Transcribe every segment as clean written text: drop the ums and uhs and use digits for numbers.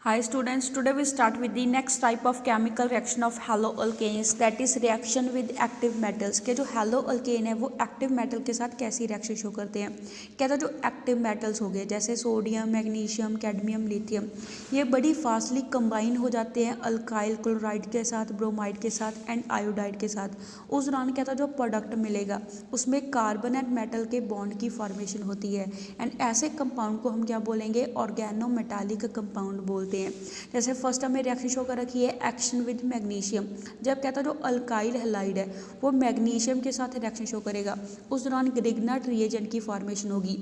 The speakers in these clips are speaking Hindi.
Hi students, today we start with the next type of chemical reaction of haloalkanes, that is reaction with active metals। के जो haloalkane है वो active metal के साथ कैसी reaction शो करते हैं। कहता है जो active metals हो गए जैसे सोडियम, मैग्नीशियम, कैडमियम, लिथियम, ये बड़ी फास्टली कंबाइन हो जाते हैं अल्काइल क्लोराइड के साथ, ब्रोमाइड के साथ एंड आयोडाइड के साथ। उस दौरान कहता है जो प्रोडक्ट मिलेगा उसमें कार्बन एंड मेटल के बॉन्ड की फॉर्मेशन होती है एंड ऐसे कंपाउंड को हम क्या बोलेंगे, ऑर्गेनो मेटालिक कंपाउंड बोलते हैं। जैसे फर्स्ट हमें रिएक्शन शो कर रखी है एक्शन विद मैग्नीशियम। जब कहता है जो अल्काइल हैलाइड है वो मैग्नीशियम के साथ रिएक्शन शो करेगा, उस दौरान ग्रिग्नाट रिएजेंट की फॉर्मेशन होगी।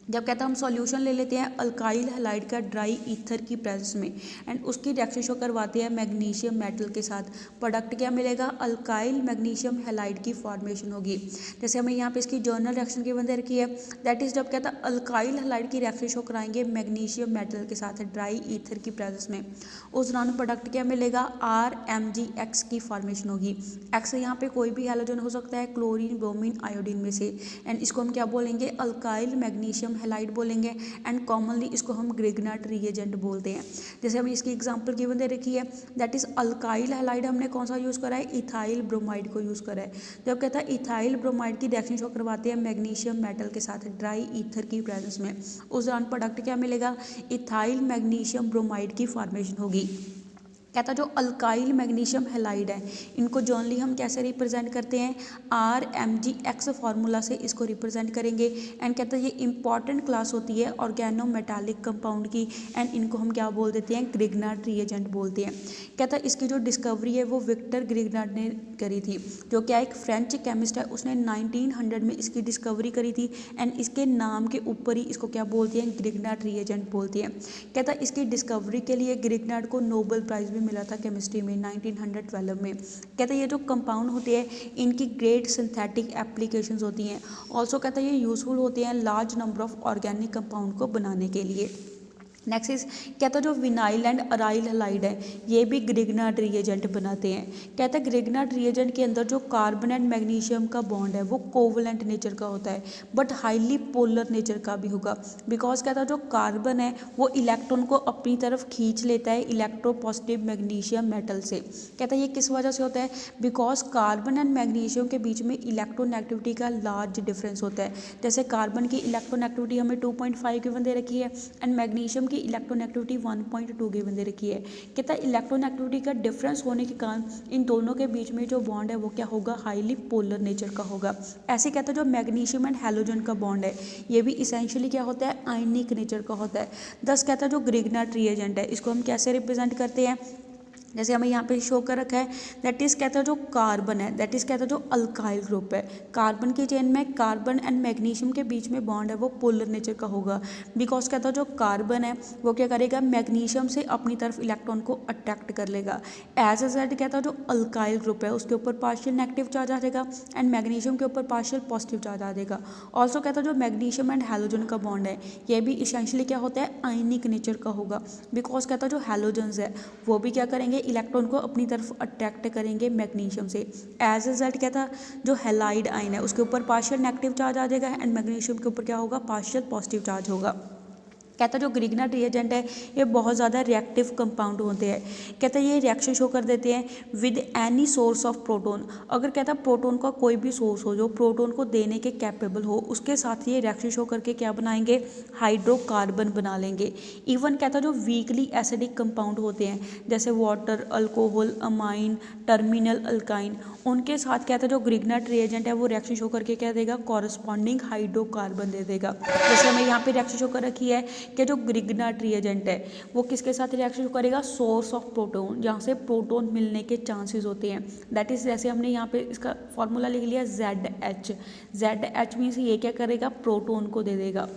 जब कहता है हम सॉल्यूशन ले लेते हैं अल्काइल हैलाइड का ड्राई ईथर की प्रेजेंस में एंड उसकी रिएक्शन शो करवाते हैं मैग्नीशियम मेटल के साथ, प्रोडक्ट क्या मिलेगा, अल्काइल मैग्नीशियम हैलाइड की फॉर्मेशन होगी। जैसे हमें यहाँ पे इसकी जर्नल रिएक्शन की बंदे रखी है, दैट इज जब कहता है अल्काइल हैलाइड की रिएक्शन शो कराएंगे मैग्नीशियम मेटल के साथ ड्राई ईथर की प्रेजेंस में, उस दौरान प्रोडक्ट क्या मिलेगा, RMgX की फॉर्मेशन होगी। एक्स यहाँ पे कोई भी हैलोजन हो सकता है क्लोरीन, ब्रोमीन, आयोडीन में से एंड इसको हम क्या बोलेंगे, अल्काइल मैग्नीशियम हैलाइड बोलेंगे एंड कॉमनली इसको हम ग्रिग्नाट रिएजेंट बोलते हैं। जैसे हम इसकी एग्जांपल गिवन दे रखी है, दैट इज अल्काइल हैलाइड हमने कौन सा यूज़ करा है, इथाइल ब्रोमाइड को यूज़ करा है। जब कहता है इथाइल ब्रोमाइड की रिएक्शन शो करवाते हैं मैग्नीशियम मेटल के साथ ड्राई ईथर की प्रेजेंस में, उस दौरान प्रोडक्ट क्या मिलेगा, इथाइल मैग्नीशियम ब्रोमाइड की फॉर्मेशन होगी। कहता जो अल्काइल मैग्नीशियम हैलाइड है इनको जनरली हम कैसे रिप्रेजेंट करते हैं, RMgX फार्मूला से इसको रिप्रेजेंट करेंगे एंड कहता है ये इंपॉर्टेंट क्लास होती है ऑर्गेनो मेटालिक कंपाउंड की एंड इनको हम क्या बोल देते हैं, ग्रिग्नाट रिएजेंट बोलते हैं। कहता है इसकी जो डिस्कवरी है वो विक्टर ग्रिग्नाट ने करी थी, जो क्या एक फ्रेंच केमिस्ट है, उसने 1900 में इसकी डिस्कवरी करी थी एंड इसके नाम के ऊपर ही इसको क्या बोलते हैं, ग्रिग्नाट रिएजेंट बोलते हैं। कहता है इसकी डिस्कवरी के लिए ग्रिग्नाट को नोबेल प्राइज़ भी मिला था केमिस्ट्री में 1912 में। कहता है ये जो कंपाउंड होते हैं इनकी ग्रेट सिंथेटिक एप्लीकेशंस होती हैं। ऑल्सो कहता है ये यूजफुल होते हैं large number of organic compound को बनाने के लिए। नेक्स्ट इज कहता है जो विनाइल एंड अराइल हैलाइड है ये भी ग्रिग्नाट रिएजेंट बनाते हैं। कहता है ग्रिग्नाट रिएजेंट के अंदर जो कार्बन एंड मैग्नीशियम का बॉन्ड है वो कोवलेंट नेचर का होता है बट हाईली पोलर नेचर का भी होगा, बिकॉज कहता है जो कार्बन है वो इलेक्ट्रॉन को अपनी तरफ खींच लेता है इलेक्ट्रोपॉजिटिव मैग्नीशियम मेटल से। कहता है ये किस वजह से होता है, बिकॉज कार्बन एंड मैग्नीशियम के बीच में इलेक्ट्रोनेगेटिविटी का लार्ज डिफरेंस होता है। जैसे कार्बन की इलेक्ट्रोनेगेटिविटी हमें 2.5 गिवन दे रखी है एंड मैग्नीशियम की इलेक्ट्रोनेगेटिविटी 1.2 गिवन दे रखी है। कहता है इलेक्ट्रोनेगेटिविटी का डिफरेंस होने के कारण इन दोनों के बीच में जो बॉन्ड है वो क्या होगा, हाईली पोलर नेचर का होगा। ऐसे कहता है जो मैग्नीशियम एंड हैलोजन का बॉन्ड है ये भी इसेंशियली क्या होता है, आयनिक नेचर का होता है। दस कहता है जो ग्रिग्नाट रिएजेंट है इसको हम कैसे रिप्रेजेंट करते हैं, जैसे हमें यहाँ पे शो कर रखा है, दैट इज़ कहता है जो कार्बन है, दैट इज़ कहता है जो अल्काइल ग्रुप है, कार्बन की चेन में कार्बन एंड मैग्नीशियम के बीच में बॉन्ड है वो पोलर नेचर का होगा, बिकॉज कहता है जो कार्बन है वो क्या करेगा, मैग्नीशियम से अपनी तरफ इलेक्ट्रॉन को अट्रैक्ट कर लेगा। एज ए जेड कहता है जो अल्काइल ग्रुप है उसके ऊपर पार्शियल नेगेटिव चार्ज आ जाएगा एंड मैग्नीशियम के ऊपर पार्शियल पॉजिटिव चार्ज आ जाएगा। ऑल्सो कहता है जो मैग्नीशियम एंड हैलोजन का बॉन्ड है ये भी इसेंशियली क्या होता है, आयनिक नेचर का होगा, बिकॉज कहता है जो हैलोजन्स है वो भी क्या करेंगे, इलेक्ट्रॉन को अपनी तरफ अट्रैक्ट करेंगे मैग्नीशियम से। एज रिजल्ट क्या था, जो हैलाइड आयन है उसके ऊपर पार्शियल नेगेटिव चार्ज आ जाएगा एंड मैग्नीशियम के ऊपर क्या होगा, पार्शियल पॉजिटिव चार्ज होगा। कहता है जो ग्रिग्नाट रिएजेंट है ये बहुत ज़्यादा रिएक्टिव कंपाउंड होते हैं। कहता है ये रिएक्शन शो कर देते हैं with any source of proton. अगर कहता है प्रोटोन का कोई भी सोर्स हो जो प्रोटोन को देने के कैपेबल हो उसके साथ ये रिएक्शन शो करके क्या बनाएंगे, हाइड्रोकार्बन बना लेंगे। इवन कहता है जो वीकली एसिडिक कंपाउंड होते हैं जैसे water, alcohol, amine, terminal alkyne, उनके साथ कहता है जो ग्रिग्नाट रिएजेंट है वो रिएक्शन शो करके क्या देगा, कॉरस्पॉन्डिंग हाइड्रोकार्बन दे देगा। जैसे हमें यहाँ पे रिएक्शन शो कर रखी है कि जो ग्रिग्नाट रिएजेंट है वो किसके साथ रिएक्शन करेगा, सोर्स ऑफ प्रोटोन, जहाँ से प्रोटोन मिलने के चांसेस होते हैं। दैट इज जैसे हमने यहाँ पे इसका फॉर्मूला लिख लिया ZH। ZH मीन्स ये क्या करेगा, प्रोटोन को दे देगा।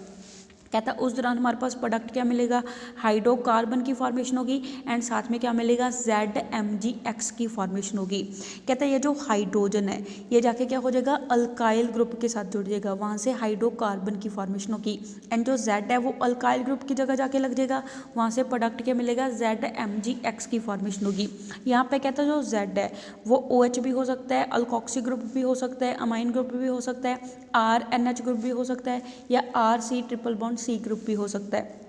कहता है उस दौरान हमारे पास प्रोडक्ट क्या मिलेगा, हाइड्रोकार्बन की फॉर्मेशन होगी एंड साथ में क्या मिलेगा, ZMgX की फॉर्मेशन होगी। कहता है ये जो हाइड्रोजन है ये जाके क्या हो जाएगा, अल्काइल ग्रुप के साथ जुड़ जाएगा, वहाँ से हाइड्रोकार्बन की फॉर्मेशन होगी एंड जो Z है वो अल्काइल ग्रुप की जगह जाके लग जाएगा, वहाँ से प्रोडक्ट क्या मिलेगा, ZMgX की फॉर्मेशन होगी। यहाँ पे कहता है जो Z है वो OH भी हो सकता है, अल्कोक्सी ग्रुप भी हो सकता है, अमाइन ग्रुप भी हो सकता है, RNH ग्रुप भी हो सकता है या RC triple bond C group भी हो सकता है।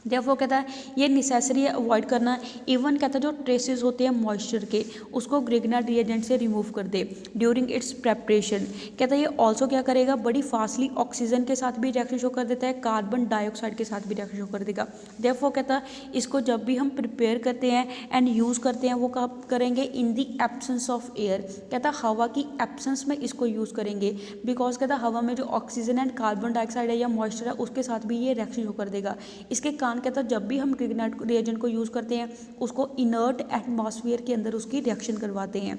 वो कहता है ये नेसेसरी है अवॉइड करना। इवन कहता है जो ट्रेसेस होते हैं मॉइस्चर के उसको ग्रिग्नार्ड रिएजेंट से रिमूव कर दे ड्यूरिंग इट्स प्रेपरेशन। कहता है ये ऑल्सो क्या करेगा, बड़ी फास्टली ऑक्सीजन के साथ भी रिएक्शन शो कर देता है, कार्बन डाइऑक्साइड के साथ भी रिएक्शन शो कर देगा। वो कहता है इसको जब भी हम प्रिपेयर करते हैं एंड यूज़ करते हैं वो कब करेंगे, इन दी एब्सेंस ऑफ एयर। कहता है हवा की एब्सेंस में इसको यूज़ करेंगे, बिकॉज कहता है हवा में जो ऑक्सीजन एंड कार्बन डाइऑक्साइड है या मॉइस्चर है उसके साथ भी ये रिएक्शन शो कर देगा। इसके कहता है जब भी हम ग्रिग्नार्ड रिएजेंट को यूज़ करते हैं उसको इनर्ट एटमॉस्फेयर के अंदर उसकी रिएक्शन करवाते हैं।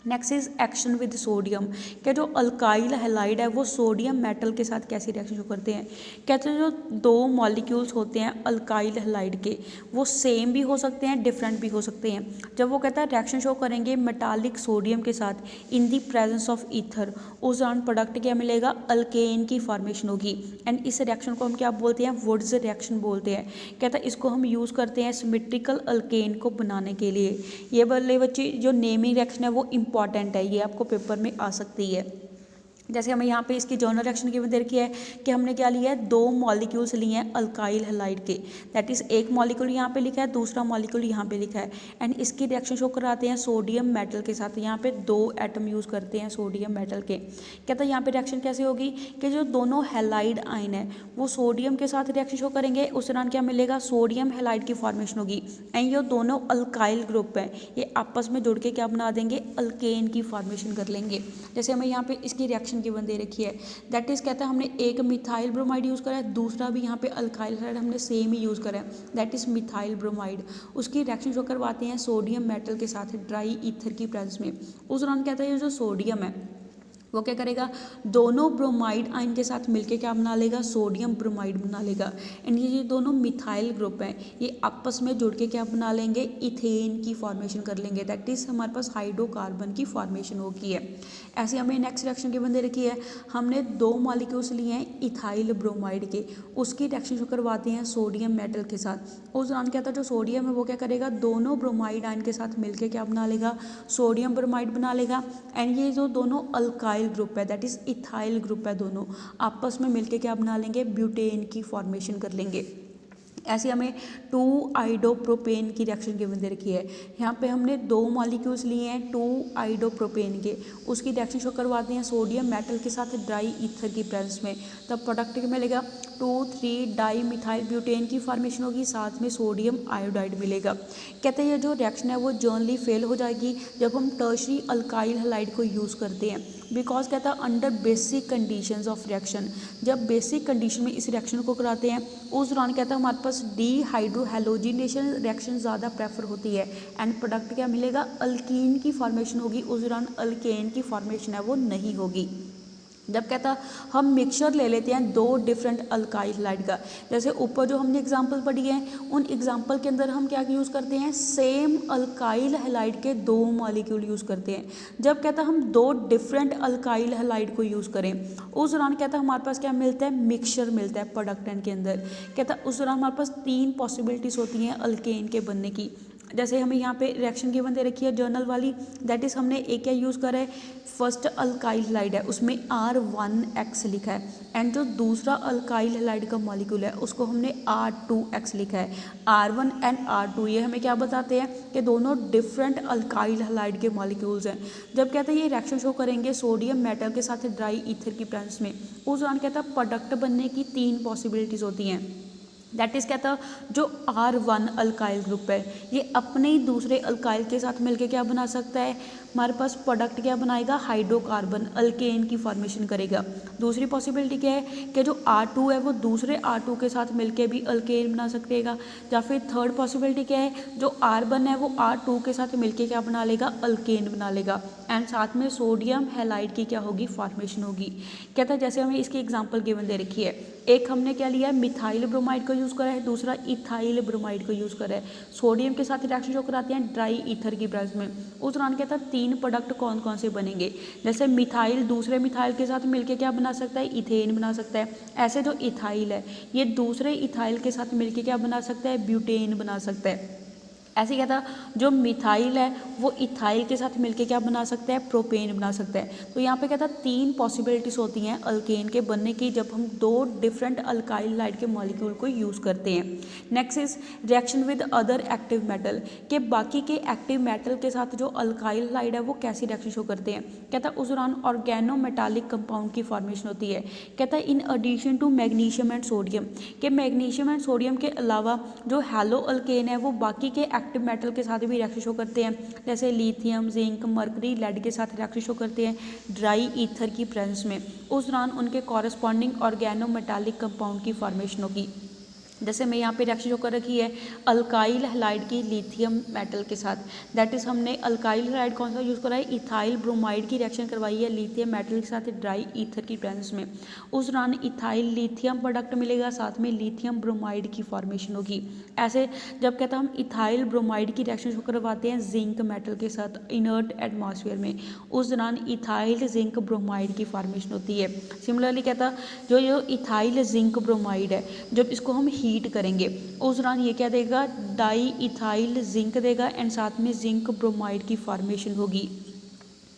Next is action with sodium. क्या जो अल्काइल हैलाइड है वो सोडियम मेटल के साथ कैसी रिएक्शन शो करते हैं। कहते हैं जो दो मॉलिक्यूल्स होते हैं अल्काइल हैलाइड के वो सेम भी हो सकते हैं डिफरेंट भी हो सकते हैं। जब वो कहता है रिएक्शन शो करेंगे मेटालिक सोडियम के साथ इन दी प्रेजेंस ऑफ ईथर, उस दौरान प्रोडक्ट क्या मिलेगा, अल्केन की फॉर्मेशन होगी। एंड इस रिएक्शन को हम क्या बोलते हैं, वुड्स रिएक्शन बोलते हैं। कहता है इसको हम यूज़ करते हैं सिमेट्रिकल अल्केन को बनाने के लिए। ये बल्ले बच्चे जो नेमिंग रिएक्शन है वो इंपॉर्टेंट है, ये आपको पेपर में आ सकती है। जैसे हमें यहाँ पे इसकी जर्नल रिएक्शन की दे रखी है कि हमने क्या लिया है, दो मॉलिक्यूल्स लिए हैं अल्काइल हैलाइड के, दैट इज़ एक मॉलिक्यूल यहाँ पे लिखा है दूसरा मॉलिक्यूल यहाँ पे लिखा है एंड इसकी रिएक्शन शो कराते हैं सोडियम मेटल के साथ। यहाँ पे दो एटम यूज़ करते हैं सोडियम मेटल के। कहता है यहाँ पे रिएक्शन कैसे होगी कि जो दोनों हैलाइड आयन है वो सोडियम के साथ रिएक्शन शो करेंगे, उस दौरान क्या मिलेगा, सोडियम हैलाइड की फॉर्मेशन होगी एंड ये दोनों अल्काइल ग्रुप हैं ये आपस में जुड़ के क्या बना देंगे, अल्केन की फॉर्मेशन कर लेंगे। जैसे हमें यहाँ पे इसकी रिएक्शन की दे रखी है, दैट इज कहता है हमने एक मिथाइल ब्रोमाइड यूज़ करा है, दूसरा भी यहाँ पे अल्काइल हैलाइड हमने सेम ही यूज़ करा है, दैट इज मिथाइल ब्रोमाइड। उसकी रिएक्शन शो करवाते हैं सोडियम मेटल के साथ ड्राई ईथर की प्रेजेंस में। उस दौरान कहता है ये जो सोडियम है वो क्या करेगा, दोनों ब्रोमाइड आयन के साथ मिलके क्या बना लेगा, सोडियम ब्रोमाइड बना लेगा एंड ये दोनों मिथाइल ग्रुप हैं ये आपस में जुड़ के क्या बना लेंगे, इथेन की फॉर्मेशन कर लेंगे, दैट इज हमारे पास हाइड्रोकार्बन की फॉर्मेशन होगी है। ऐसे हमें नेक्स्ट रिएक्शन की बंदे रखी है, हमने दो मॉलिक्यूल्स लिए हैं इथाइल ब्रोमाइड के, उसकी रिएक्शन शो करवाते हैं सोडियम मेटल के साथ। उस दौरान क्या था, जो सोडियम है वो क्या करेगा, दोनों ब्रोमाइड आयन के साथ मिलके क्या बना लेगा, सोडियम ब्रोमाइड बना लेगा एंड ये जो दोनों अल्काइल ग्रुप है दैट इज इथाइल ग्रुप है, दोनों आपस में मिलके क्या बना लेंगे, ब्यूटेन की फॉर्मेशन कर लेंगे। ऐसे हमें 2 आइडोप्रोपेन की रिएक्शन गिवन दे रखी है, यहाँ पे हमने दो मॉलिक्यूल्स लिए हैं 2 आइडोप्रोपेन के, उसकी रिएक्शन शो करवाते हैं सोडियम मेटल के साथ ड्राई ईथर की प्रेजेंस में, तब प्रोडक्ट मिलेगा 2,3 डाई मिथाइल ब्यूटेन की फॉर्मेशन होगी, साथ में सोडियम आयोडाइड मिलेगा। कहते हैं ये जो रिएक्शन है वो जनरली फेल हो जाएगी जब हम टर्शरी अल्काइल हैलाइड को यूज़ करते हैं, बिकॉज कहता है under basic conditions of reaction, जब बेसिक कंडीशन में इस रिएक्शन को कराते हैं उस दौरान कहता है हमारे पास डीहाइड्रोहैलोजिनेशन रिएक्शन ज़्यादा प्रेफर होती है एंड प्रोडक्ट क्या मिलेगा, अल्कीन की फॉर्मेशन होगी, उस दौरान अल्केन की फॉर्मेशन है वो नहीं होगी। जब कहता हम मिक्सचर ले लेते हैं दो डिफरेंट अल्काइल हैलाइड का, जैसे ऊपर जो हमने एग्जांपल पढ़ी है उन एग्जांपल के अंदर हम क्या यूज़ करते हैं, सेम अल्काइल हैलाइड के दो मॉलिक्यूल यूज़ करते हैं। जब कहता हम दो डिफरेंट अल्काइल हैलाइड को यूज़ करें उस दौरान कहता हमारे पास क्या मिलता है, मिक्सचर मिलता है प्रोडक्टेंट के अंदर। कहता उस दौरान हमारे पास 3 पॉसिबिलिटीज़ होती हैं अल्केन के बनने की। जैसे हमें यहाँ पे रिएक्शन की दे रखी है जर्नल वाली, दैट इज़ हमने एक क्या यूज़ करा है, फर्स्ट अल्काइल हैलाइड है उसमें R1X लिखा है एंड जो दूसरा अल्काइल हैलाइड का मॉलिक्यूल है उसको हमने R2X लिखा है। R1 एंड R2 ये हमें क्या बताते हैं कि दोनों डिफरेंट अल्काइल हैलाइड के मॉलिक्यूल्स हैं। जब कहते हैं ये रिएक्शन शो करेंगे सोडियम मेटल के साथ ड्राई ईथर की प्रेजेंस में, उस दौरान कहता है प्रोडक्ट बनने की 3 पॉसिबिलिटीज़ होती हैं। दैट इज़ कहता जो R1 अल्काइल ग्रुप है ये अपने ही दूसरे अल्काइल के साथ मिलके क्या बना सकता है, हमारे पास प्रोडक्ट क्या बनाएगा, हाइड्रोकार्बन अल्केन की फॉर्मेशन करेगा। दूसरी पॉसिबिलिटी क्या है कि जो R2 है वो दूसरे R2 के साथ मिलके भी अल्केन बना सकेगा, या फिर थर्ड पॉसिबिलिटी क्या है, जो R1 है वो R2 के साथ मिलके क्या बना लेगा, अल्केन बना लेगा एंड साथ में सोडियम हैलाइड की क्या होगी, फॉर्मेशन होगी। कहता है जैसे हमें इसकी एग्जाम्पल गिवन दे रखी है, एक हमने क्या लिया है, मिथाइल ब्रोमाइड को यूज़ करा है, दूसरा इथाइल ब्रोमाइड को यूज़ करा है, सोडियम के साथ रिएक्शन जो कराते हैं ड्राई ईथर की प्रेजेंस में। उस दौरान कहता है 3 प्रोडक्ट कौन कौन से बनेंगे, जैसे मिथाइल दूसरे मिथाइल के साथ मिलके क्या बना सकता है, इथेन बना सकता है। ऐसे जो इथाइल है ये दूसरे इथाइल के साथ मिलके क्या बना सकता है, ब्यूटेन बना सकता है। ऐसे क्या था, जो मिथाइल है वो इथाइल के साथ मिलके क्या बना सकता है, प्रोपेन बना सकता है। तो यहाँ पे क्या था, 3 पॉसिबिलिटीज़ होती हैं अल्केन के बनने की जब हम 2 डिफरेंट अल्काइल हाइड के मॉलिक्यूल को यूज़ करते हैं। Next is reaction with other active metal, के बाकी के एक्टिव मेटल के साथ जो अल्काइल हाइड है वो कैसी रिएक्शन शो करते हैं। कहता है उस दौरान ऑर्गेनो मेटालिक कंपाउंड की फॉर्मेशन होती है। कहता है in addition to magnesium and sodium, के मैग्नीशियम एंड सोडियम के अलावा जो हैलो अल्केन है वो बाकी के एक्टिव मेटल के साथ भी रिएक्शन शो करते हैं, जैसे लिथियम, जिंक, मरकरी, लेड के साथ रिएक्शन शो करते हैं ड्राई ईथर की प्रेजेंस में। उस दौरान उनके कॉरस्पॉन्डिंग ऑर्गेनो मेटालिक कंपाउंड की फॉर्मेशन होगी। जैसे मैं यहाँ पे रिएक्शन शो कर रखी है अल्काइल हैलाइड की लिथियम मेटल के साथ, दैट इज़ हमने अल्काइल हैलाइड कौन सा यूज़ करा है, इथाइल ब्रोमाइड की रिएक्शन करवाई है लिथियम मेटल के साथ ड्राई ईथर की प्रेजेंस में। उस दौरान इथाइल लिथियम प्रोडक्ट मिलेगा, साथ में लिथियम ब्रोमाइड की फॉर्मेशन होगी। ऐसे जब कहता हम इथाइल ब्रोमाइड की रिएक्शन शो करवाते हैं जिंक मेटल के साथ इनर्ट एटमॉस्फेयर में, उस दौरान इथाइल जिंक ब्रोमाइड की फॉर्मेशन होती है। सिमिलरली कहता जो इथाइल जिंक ब्रोमाइड है जब इसको हम हीट करेंगे उस दौरान ये क्या देगा, डाई इथाइल जिंक देगा एंड साथ में जिंक ब्रोमाइड की फॉर्मेशन होगी।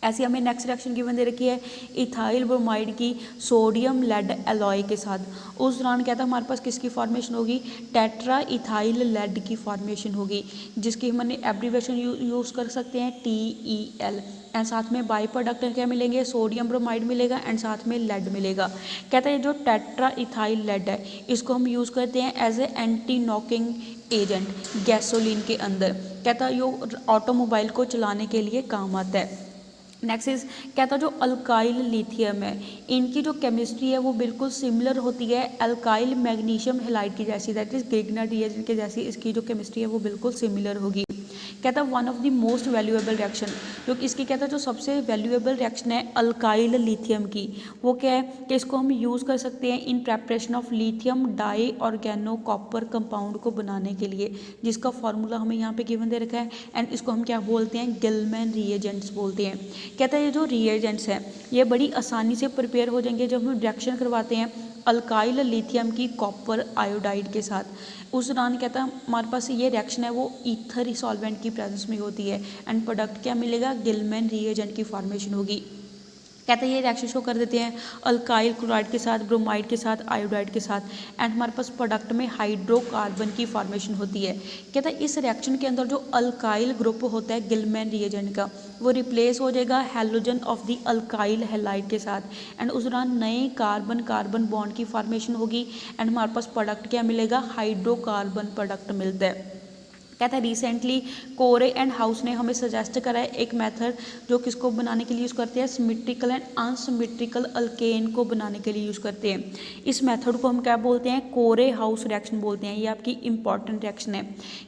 ऐसे हमें नेक्स्ट रिएक्शन गिवन दे रखी है इथाइल ब्रोमाइड की सोडियम लेड एलॉय के साथ, उस दौरान क्या था हमारे पास किसकी फॉर्मेशन होगी, टेट्रा इथाइल लेड की फॉर्मेशन होगी, जिसकी हमने एब्रीवेशन यूज़ कर सकते हैं TEL। एंड साथ में बाई प्रोडक्ट क्या मिलेंगे, सोडियम ब्रोमाइड मिलेगा एंड साथ में लेड मिलेगा। कहते हैं जो टेट्रा इथाइल लेड है इसको हम यूज़ करते हैं as a anti knocking agent gasoline के अंदर। कहता है ये ऑटोमोबाइल को चलाने के लिए काम आता है। नेक्स्ट इज कहता जो अल्काइल लिथियम है इनकी जो केमिस्ट्री है वो बिल्कुल सिमिलर होती है अल्काइल मैग्नीशियम हैलाइड की जैसी, दैट इज ग्रिग्नार्ड रिएजेंट के जैसी इसकी जो केमिस्ट्री है वो बिल्कुल सिमिलर होगी। कहता है one of the most valuable reaction, जो इसकी कहता है जो सबसे वैल्यूएबल रिएक्शन है अल्काइल लिथियम की, वो क्या है कि इसको हम यूज़ कर सकते हैं in preparation of lithium diorganocopper compound को बनाने के लिए, जिसका फार्मूला हमें यहाँ पे गिवन दे रखा है एंड इसको हम क्या बोलते हैं, गिलमैन रिएजेंट्स बोलते हैं। कहता है ये जो रिएजेंट्स हैं ये बड़ी आसानी से प्रिपेयर हो जाएंगे जब हम रिएक्शन करवाते हैं अल्काइल लिथियम की कॉपर आयोडाइड के साथ। उस दौरान कहता है हमारे पास ये रिएक्शन है वो ईथर सॉल्वेंट की प्रेजेंस में होती है एंड प्रोडक्ट क्या मिलेगा, गिलमैन रिएजेंट की फॉर्मेशन होगी। कहते हैं ये रिएक्शन शो कर देते हैं अल्काइल क्लोराइड के साथ, ब्रोमाइड के साथ, आयोडाइड के साथ एंड हमारे पास प्रोडक्ट में हाइड्रोकार्बन की फॉर्मेशन होती है। कहता है इस रिएक्शन के अंदर जो अल्काइल ग्रुप होता है गिलमैन रिएजेंट का वो रिप्लेस हो जाएगा halogen of the alkyl halide के साथ एंड उस दौरान नए कार्बन कार्बन बॉन्ड की फॉर्मेशन होगी एंड हमारे पास प्रोडक्ट क्या मिलेगा, हाइड्रोकार्बन प्रोडक्ट मिलता है। कहता है रिसेंटली कोरे एंड हाउस ने हमें सजेस्ट करा है एक मेथड जो किसको बनाने के लिए यूज़ करते हैं, सिमेट्रिकल एंड अनसिमेट्रिकल अल्केन को बनाने के लिए यूज़ करते हैं। इस मेथड को हम क्या बोलते हैं, कोरे हाउस रिएक्शन बोलते हैं। ये आपकी इंपॉर्टेंट रिएक्शन है।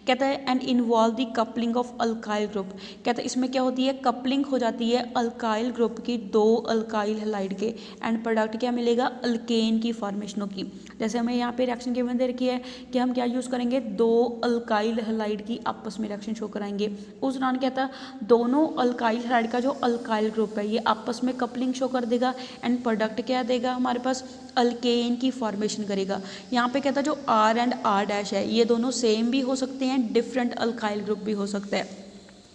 कहता है and involve the coupling of alkyl group. कहता है इसमें क्या होती है, कपलिंग हो जाती है अल्काइल ग्रुप की 2 अल्काइल हैलाइड के एंड प्रोडक्ट क्या मिलेगा, अल्केन की फॉर्मेशन होगी। जैसे हमें यहाँ पे रिएक्शन गिवन दे रखी है कि हम क्या यूज़ करेंगे, 2 अल्काइल हैलाइड की आपस में रिएक्शन शो कराएंगे। उस दौरान क्या था, दोनों अल्काइल हैलाइड का जो अल्काइल ग्रुप है ये आपस में कपलिंग शो कर देगा एंड प्रोडक्ट क्या देगा, हमारे पास अल्केन की फॉर्मेशन करेगा। यहाँ पे कहता है जो R एंड R' है ये दोनों सेम भी हो सकते हैं, डिफरेंट अल्काइल ग्रुप भी हो सकता है।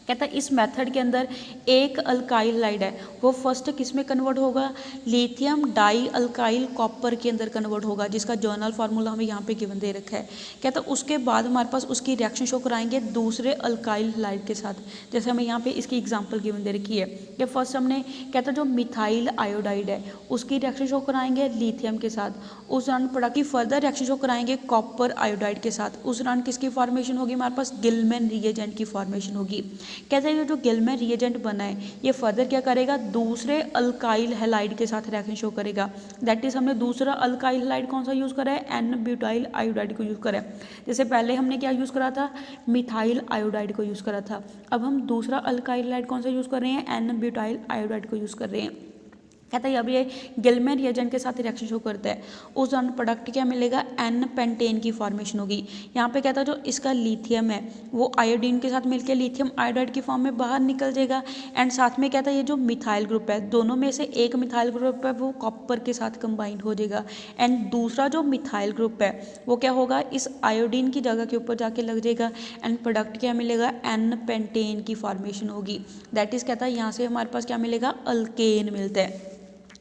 कहता है इस मेथड के अंदर एक अल्काइल हैलाइड है वो फर्स्ट किस में कन्वर्ट होगा, लिथियम डाई अल्काइल कॉपर के अंदर कन्वर्ट होगा, जिसका जर्नल फार्मूला हमें यहाँ पे गिवन दे रखा है। कहता है उसके बाद हमारे पास उसकी रिएक्शन शो कराएंगे दूसरे अल्काइल हैलाइड के साथ। जैसे हमें यहाँ पे इसकी एग्जांपल गिवन दे रखी है कि फर्स्ट हमने कहता है जो मिथाइल आयोडाइड है उसकी रिएक्शन शो कराएंगे लिथियम के साथ। उस दौरान प्रोडक्ट की फर्दर रिएक्शन शो कराएंगे कॉपर आयोडाइड के साथ। उस दौरान किसकी फॉर्मेशन होगी, हमारे पास गिलमैन रिएजेंट की फॉर्मेशन होगी। कहते हैं जो गिलमैन रिएजेंट बना है ये फर्दर क्या करेगा, दूसरे अल्काइल हैलाइड के साथ रिएक्शन शो करेगा। दैट इज हमने दूसरा अल्काइल हैलाइड कौन सा यूज़ करा है, N-ब्यूटाइल आयोडाइड को यूज़ करा है। जैसे पहले हमने क्या यूज़ करा था, मिथाइल आयोडाइड को यूज़ करा था। अब हम दूसरा अल्काइल हैलाइड कौन सा यूज़ कर रहे हैं, N-ब्यूटाइल आयोडाइड को यूज़ कर रहे हैं। कहता है अब ये गिलमैन रिएजेंट के साथ रिएक्शन शो करता है, उस दौरान प्रोडक्ट क्या मिलेगा, एन पेंटेन की फॉर्मेशन होगी। यहाँ पे कहता है जो इसका लिथियम है वो आयोडीन के साथ मिलकर लिथियम आयोडाइड की फॉर्म में बाहर निकल जाएगा। एंड साथ में कहता है ये जो मिथाइल ग्रुप है, दोनों में से एक मिथाइल ग्रुप है वो कॉपर के साथ कंबाइंड हो जाएगा, एंड दूसरा जो मिथाइल ग्रुप है वो क्या होगा, इस आयोडीन की जगह के ऊपर जाके लग जाएगा, एंड प्रोडक्ट क्या मिलेगा, एन पेंटेन की फॉर्मेशन होगी। दैट इज़ कहता है यहाँ से हमारे पास क्या मिलेगा, अल्केन मिलता है।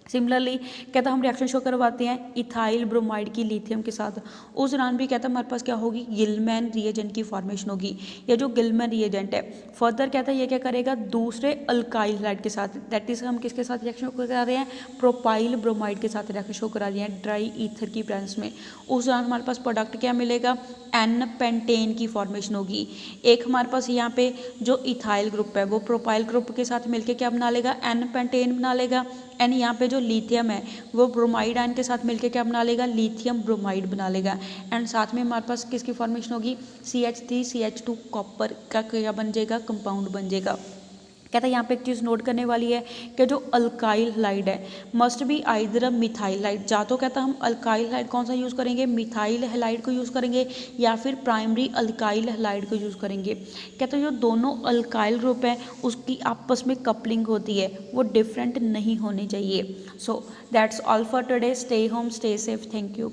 सिमिलरली कहता हम रिएक्शन शो करवाते हैं इथाइल ब्रोमाइड की लिथियम के साथ, उस दौरान भी कहता है हमारे पास क्या होगी, गिलमैन रिएजेंट की फॉर्मेशन होगी। ये जो गिलमैन रिएजेंट है फर्दर कहता है ये क्या करेगा, दूसरे अल्काइल हैलाइड के साथ, दैट इज हम किसके साथ रिएक्शन शो करा रहे हैं, प्रोपाइल ब्रोमाइड के साथ रिएक्शन शो करा रहे हैं ड्राई ईथर की प्रेजेंस में। उस दौरान हमारे पास प्रोडक्ट क्या मिलेगा, एन पेंटेन की फॉर्मेशन होगी। एक हमारे पास यहाँ पे जो इथाइल ग्रुप है वो प्रोपाइल ग्रुप के साथ मिलकर क्या बना लेगा, एन पेंटेन बना लेगा, एंड यहाँ पे जो लिथियम है वो ब्रोमाइड आयन के साथ मिलकर क्या बना लेगा, लिथियम ब्रोमाइड बना लेगा, एंड साथ में हमारे पास किसकी फॉर्मेशन होगी, CH3CH2 कॉपर का क्या बन जाएगा, कंपाउंड बन जाएगा। कहता है यहाँ पे एक चीज़ नोट करने वाली है कि जो अल्काइल हैलाइड है must be either methyl halide, या तो कहता हम अल्काइल हैलाइड कौन सा यूज़ करेंगे, मिथाइल हैलाइड को यूज़ करेंगे, या फिर प्राइमरी अल्काइल हैलाइड को यूज़ करेंगे। कहता है जो दोनों अल्काइल ग्रुप है उसकी आपस में कपलिंग होती है वो डिफरेंट नहीं होनी चाहिए। So that's all for today, stay home stay safe, thank you.